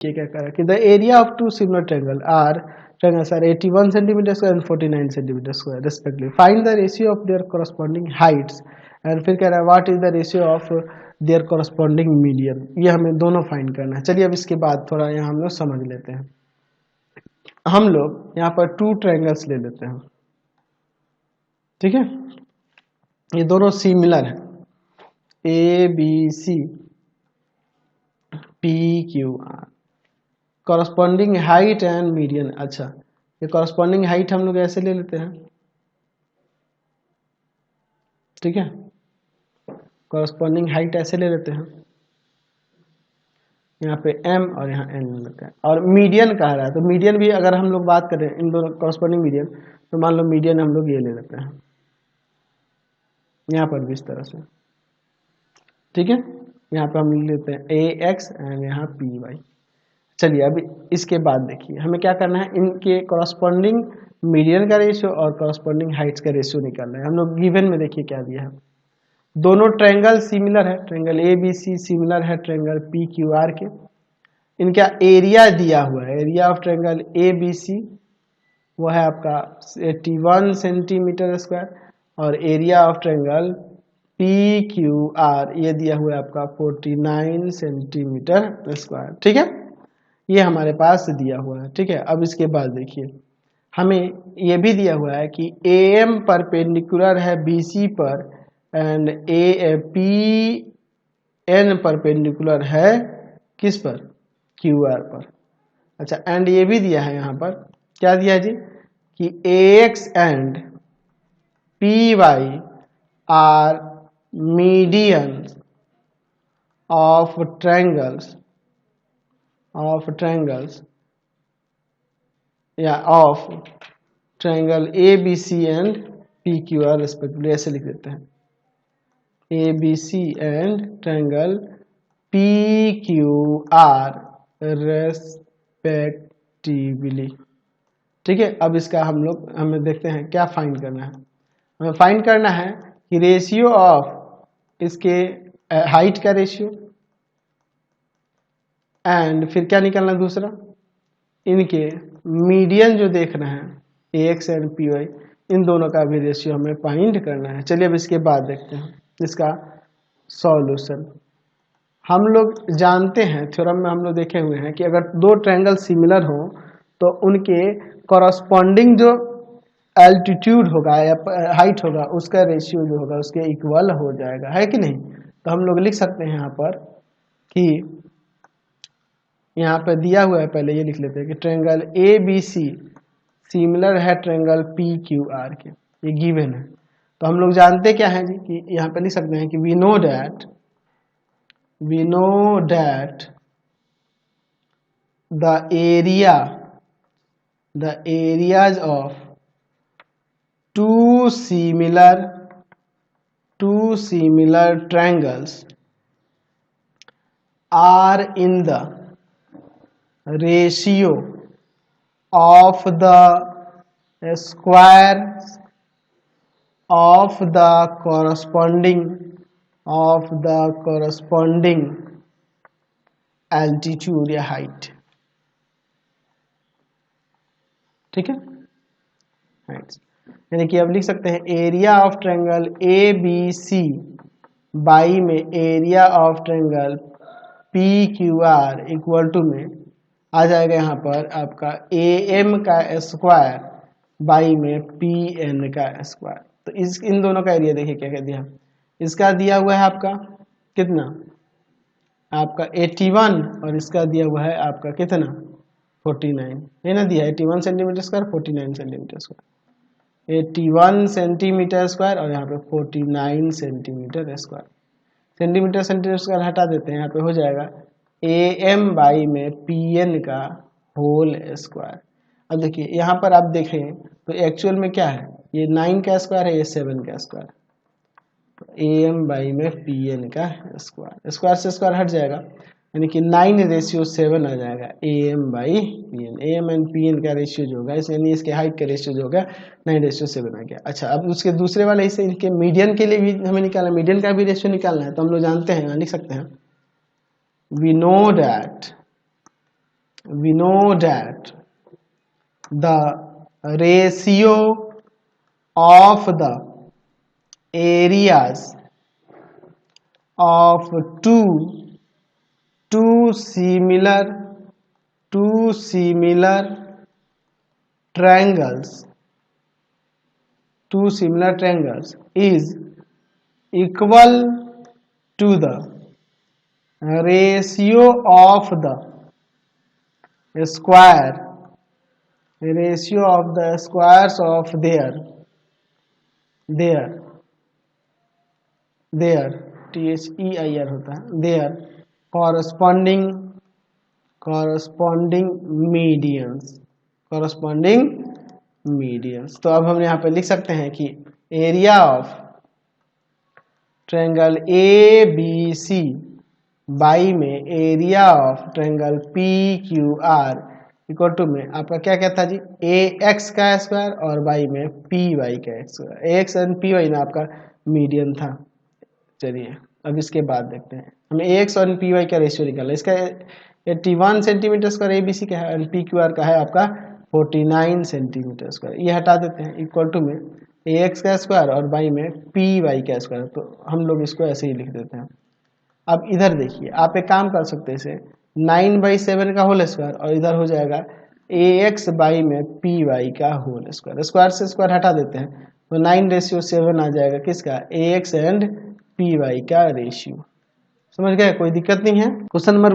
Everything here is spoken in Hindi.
ये क्या कह रहा है कि the area of two similar triangles are 81 centimeter square and 49 centimeter square respectively. Find the ratio of their corresponding heights. and फिर कह रहा है what is the ratio of their corresponding median. ये हमें दोनों फाइंड करना है. चलिए अब इसके बाद थोड़ा यहाँ हम लोग समझ लेते हैं. हम लोग यहाँ पर टू ट्रायंगल्स ले लेते हैं. ठीक है, ये दोनों सिमिलर है, A B C P Q R. Corresponding height and median. अच्छा, ये कॉरस्पॉन्डिंग हाइट हम लोग ऐसे ले लेते हैं. ठीक है, कॉरस्पॉन्डिंग हाइट ऐसे ले लेते हैं. यहाँ पे m और यहाँ n ले लेते हैं. और मीडियन कह रहा है तो मीडियन भी अगर हम लोग बात करें इन दोनों कॉरस्पॉन्डिंग मीडियन, तो मान लो मीडियन हम लोग ये ले लेते हैं यहाँ पर भी इस तरह से. ठीक है, यहाँ पे हम लेते हैं ए एक्स एंड यहाँ पी वाई. चलिए अभी इसके बाद देखिए हमें क्या करना है, इनके कॉरस्पॉन्डिंग मीडियन का रेशियो और कॉरस्पॉन्डिंग हाइट्स का रेशियो निकालना है. हम लोग गिवन में देखिए क्या दिया है. दोनों ट्रायंगल सिमिलर है, triangle A B C similar है ट्रायंगल पी क्यू आर के. इनका एरिया दिया हुआ है, area of triangle A B C वो है आपका 81 सेंटीमीटर स्क्वायर और area of triangle P Q R ये दिया हुआ है आपका 49 सेंटीमीटर स्क्वायर. ठीक है, ये हमारे पास दिया हुआ है. ठीक है, अब इसके बाद देखिए हमें ये भी दिया हुआ है कि ए एम परपेंडिकुलर है बी सी पर and A P N perpendicular है किस पर, क्यू आर पर. अच्छा, एंड ये भी दिया है यहाँ पर, क्या दिया है जी, कि A X and P Y R median of triangles या of triangle A B C and P Q R respectively. ऐसे लिख देते हैं A B C and triangle P Q R respectively. ठीक है, अब इसका हमें देखते हैं क्या फाइंड करना है. हमें फाइंड करना है कि रेशियो ऑफ इसके हाइट का रेशियो एंड फिर क्या निकालना दूसरा, इनके मीडियन जो देखना है ए एक्स एंड पी वाई, इन दोनों का भी रेशियो हमें फाइंड करना है. चलिए अब इसके बाद देखते हैं इसका सॉल्यूशन. हम लोग जानते हैं, थ्योरम में हम लोग देखे हुए हैं कि अगर दो ट्रायंगल सिमिलर हो तो उनके कॉरस्पॉन्डिंग जो एल्टीट्यूड होगा या हाइट होगा उसका रेशियो जो होगा उसके इक्वल हो जाएगा, है कि नहीं. तो हम लोग लिख सकते हैं यहाँ पर कि यहाँ पर दिया हुआ है, पहले ये लिख लेते हैं कि triangle A B C similar है ट्रायंगल पी क्यू आर के. ये गिवन है तो हम लोग जानते क्या है जी कि यहाँ पे लिख सकते हैं कि we know that the areas of two similar triangles are in the ratio of the squares of the corresponding altitude या height. ठीक है, heights. यानी कि अब लिख सकते हैं area of triangle A B C by में area of triangle P Q R equal to में आ जाएगा यहाँ पर आपका ए एम का स्क्वायर बाई में पी एन का स्क्वायर. तो इन दोनों का एरिया देखिए क्या कह दिया, इसका दिया हुआ है आपका कितना, आपका 81 और इसका दिया हुआ है आपका कितना 49. ये ना दिया 81 centimetre square 49 centimetre square, 81 centimetre square और यहाँ पे 49 सेंटीमीटर स्क्वायर. सेंटीमीटर स्क्वायर हटा देते हैं, यहाँ पे हो जाएगा ए एम बाई में पी एन का होल स्क्वायर. अब देखिए यहाँ पर आप देखें तो एक्चुअल में क्या है, ये 9 का स्क्वायर है, ये 7 का स्क्वायर. तो ए एम बाई में पी एन का स्क्वायर, स्क्वायर से स्क्वायर हट जाएगा यानी कि 9:7 आ जाएगा A M by P N. A M and P N का रेशियो जो होगा यानी इसके हाइट का रेशियो जो होगा 9:7 आ गया. अच्छा, अब उसके दूसरे वाले हिस्से इनके मीडियन के लिए भी हमें निकालना, मीडियन का भी रेशियो निकालना है. तो हम लोग जानते हैं, लिख सकते हैं we know that we know that the ratio of the areas of two similar triangles is equal to the ratio of the squares of their THEIR होता है their corresponding medians। तो अब हम यहाँ पे लिख सकते हैं कि area of triangle ABC by में area of triangle PQR equal to में आपका क्या क्या था जी, AX का स्क्वायर और बाई में PY का स्क्वायर। AX एंड PY में आपका मीडियन था। चलिए अब इसके बाद देखते हैं, हमें AX और PY का रेशियो निकालना। इसका 81 सेंटीमीटर स्क्वायर ABC का है और PQR का है आपका 49 सेंटीमीटर स्क्वायर। ये हटा देते हैं, इक्वल टू में AX का स्क्वायर और बाई में PY का स्क्वायर। तो हम लोग इसको ऐसे ही लिख देते हैं। अब इधर देखिए, आप एक काम कर सकते हैं, इसे 9/7 का होल स्क्वायर और इधर हो जाएगा AX बाई में PY का होल स्क्वायर। स्क्वायर से स्क्वायर हटा देते हैं तो 9:7 आ जाएगा किसका, AX एंड PY का रेशियो। समझ गए, कोई दिक्कत नहीं है। Question number